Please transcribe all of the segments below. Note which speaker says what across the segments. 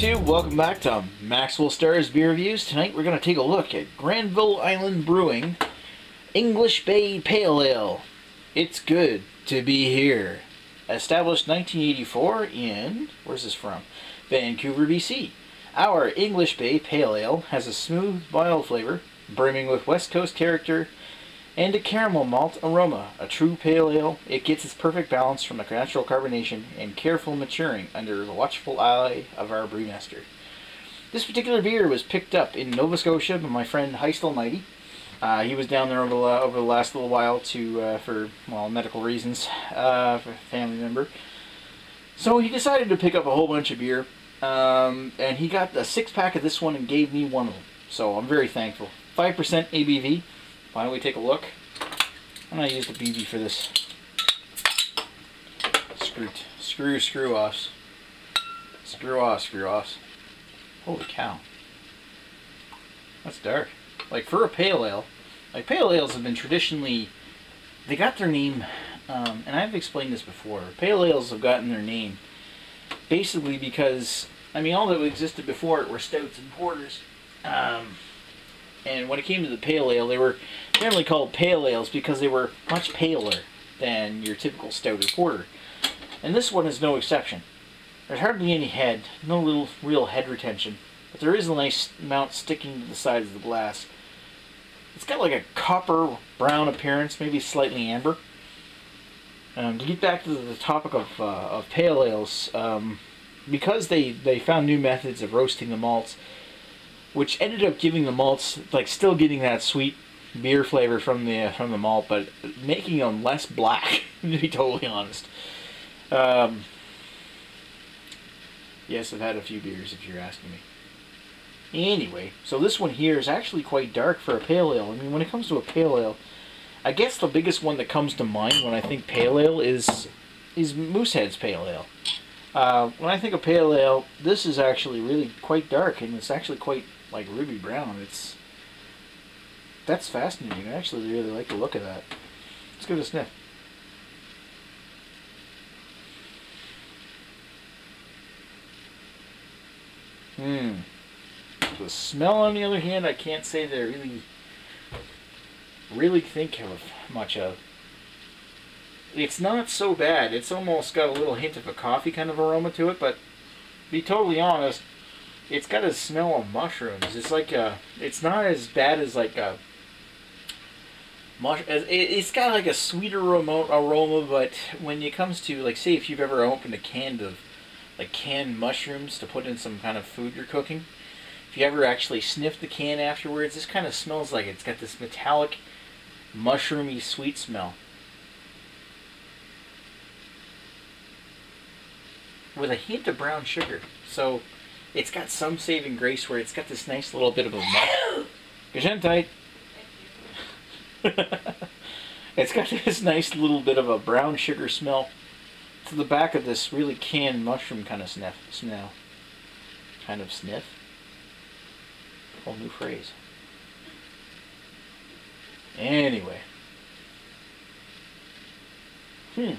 Speaker 1: YouTube, welcome back to Maxwell Starr's Beer Reviews. Tonight we're going to take a look at Granville Island Brewing English Bay Pale Ale. It's good to be here. Established 1984 in, where's this from? Vancouver, BC. Our English Bay Pale Ale has a smooth, mild flavor, brimming with West Coast character, and a caramel malt aroma. A true pale ale, it gets its perfect balance from the natural carbonation and careful maturing under the watchful eye of our brewmaster. This particular beer was picked up in Nova Scotia by my friend Heistel Mighty. He was down there over the last little while for medical reasons, for a family member. So he decided to pick up a whole bunch of beer, and he got a 6-pack of this one and gave me one of them. So I'm very thankful. 5% ABV. Why don't we take a look? I'm going to use the BB for this. Screw offs. Screw offs. Holy cow. That's dark. Like for a pale ale, like pale ales have been traditionally, they got their name, and I've explained this before, pale ales have gotten their name basically because, I mean, all that existed before it were stouts and porters. And when it came to the pale ale, they were generally called pale ales because they were much paler than your typical stout or porter. And this one is no exception. There's hardly any head, no real head retention, but there is a nice amount sticking to the sides of the glass. It's got like a copper brown appearance, maybe slightly amber. To get back to the topic of pale ales, because they found new methods of roasting the malts, which ended up giving the malts, like, still getting that sweet beer flavor from the malt, but making them less black, to be totally honest. Yes, I've had a few beers, if you're asking me. Anyway, so this one here is actually quite dark for a pale ale. I mean, when it comes to a pale ale, I guess the biggest one that comes to mind when I think pale ale is Moosehead's Pale Ale. When I think of pale ale, this is actually really quite dark, and it's actually quite like ruby brown. That's fascinating. I actually really like the look of that. Let's give it a sniff. The smell, on the other hand, I can't say that I really think of much of. It's not so bad. It's almost got a little hint of a coffee kind of aroma to it, but to be totally honest, it's got a smell of mushrooms. It's like it's not as bad as like a it's got like a sweeter aroma, but when it comes to, like, say if you've ever opened a can of like canned mushrooms to put in some kind of food you're cooking, if you ever actually sniff the can afterwards, this kind of smells like it's got this metallic, mushroomy sweet smell with a hint of brown sugar. So it's got some saving grace where it's got this nice little bit of a Gesundheit. It's got this nice little bit of a brown sugar smell to the back of this really canned mushroom kind of sniff. Whole new phrase. Anyway. That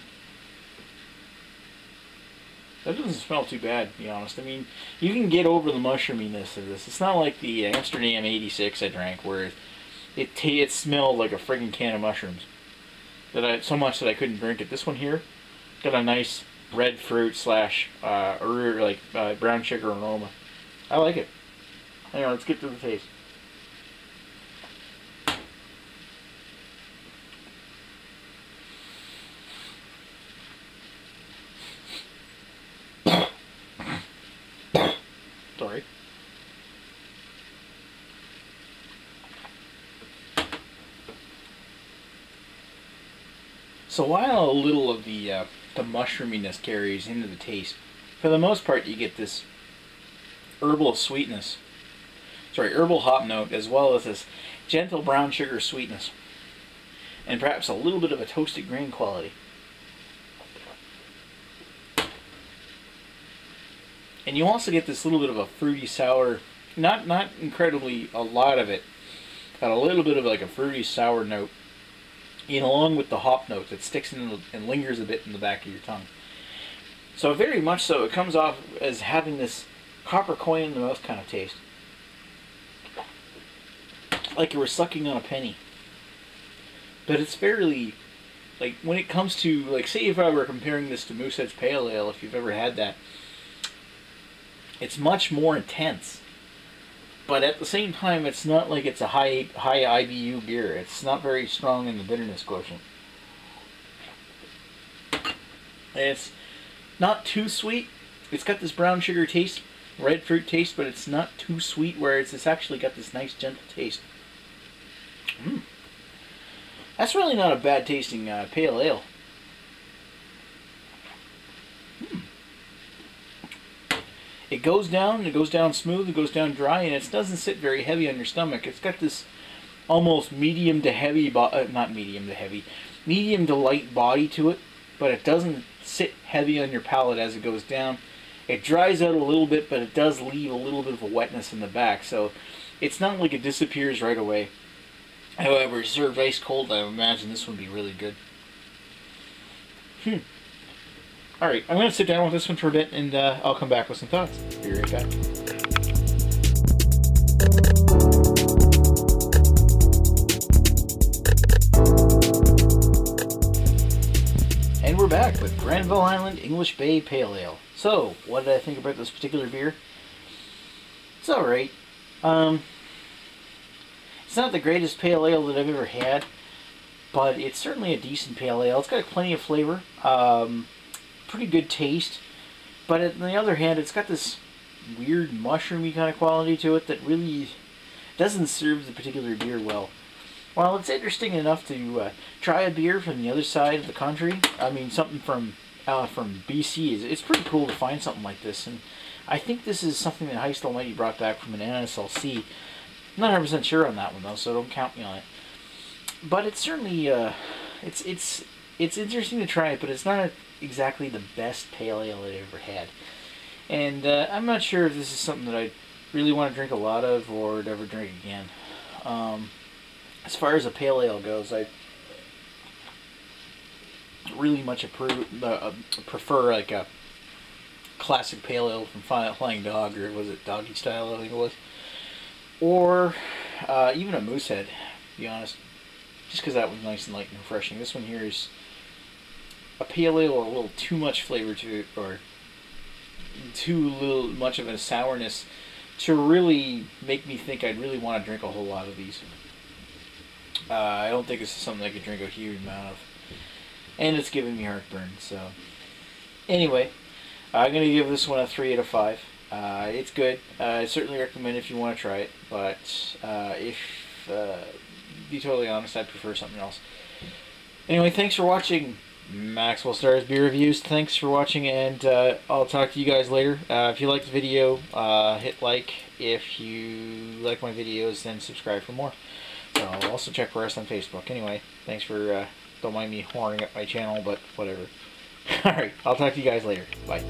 Speaker 1: doesn't smell too bad, to be honest. I mean, you can get over the mushroominess of this. It's not like the Amsterdam 86 I drank, where it smelled like a friggin' can of mushrooms. So much that I couldn't drink it. This one here got a nice red fruit / brown sugar aroma. I like it. Hang on, let's get to the taste. Sorry. So while a little of the mushroominess carries into the taste, for the most part you get this herbal hop note, as well as this gentle brown sugar sweetness, and perhaps a little bit of a toasted grain quality. And you also get this little bit of a fruity sour, not incredibly a lot of it, got a little bit of like a fruity sour note, along with the hop note that sticks in and lingers a bit in the back of your tongue. So very much so, it comes off as having this copper coin in the mouth kind of taste. Like you were sucking on a penny. But it's fairly, like, when it comes to, like, say if I were comparing this to Moosehead's Pale Ale, if you've ever had that, it's much more intense. But at the same time, it's not like it's a high IBU beer. It's not very strong in the bitterness quotient. And it's not too sweet. It's got this brown sugar taste, red fruit taste, but it's not too sweet, where it's actually got this nice gentle taste. That's really not a bad tasting pale ale. It goes down smooth, it goes down dry, and it doesn't sit very heavy on your stomach. It's got this almost medium to heavy, not medium to heavy, medium to light body to it, but it doesn't sit heavy on your palate as it goes down. It dries out a little bit, but it does leave a little bit of a wetness in the back, so it's not like it disappears right away. However, served ice cold, I imagine this would be really good. Alright, I'm going to sit down with this one for a bit, and I'll come back with some thoughts. Be right back. And we're back with Granville Island English Bay Pale Ale. So, what did I think about this particular beer? It's alright. It's not the greatest pale ale that I've ever had, but it's certainly a decent pale ale. It's got plenty of flavor, pretty good taste, but on the other hand, it's got this weird mushroomy kind of quality to it that really doesn't serve the particular beer well. While it's interesting enough to try a beer from the other side of the country, I mean something from BC, it's pretty cool to find something like this, and I think this is something that Heist Almighty brought back from an NSLC. I'm not 100% sure on that one though, so don't count me on it. But it's certainly it's interesting to try it, but it's not exactly the best pale ale I've ever had. And I'm not sure if this is something that I really want to drink a lot of or ever drink again. As far as a pale ale goes, I really much prefer like a classic pale ale from Flying Dog, or was it Doggy Style, I think it was. Or even a Moosehead, to be honest. Just because that was nice and light and refreshing. This one here is a pale ale with a little too much flavor to it, or too little much of a sourness to really make me think I'd really want to drink a whole lot of these. I don't think this is something I could drink a huge amount of. And it's giving me heartburn, so. Anyway, I'm going to give this one a 3 out of 5. It's good. I certainly recommend if you want to try it, but if, to be totally honest, I'd prefer something else. Anyway, thanks for watching Maxwell Starr's Beer Reviews. Thanks for watching, and I'll talk to you guys later. If you liked the video, hit like. If you like my videos, then subscribe for more. I'll also check for us on Facebook. Anyway, thanks for, don't mind me whoring up my channel, but whatever. Alright, I'll talk to you guys later. Bye.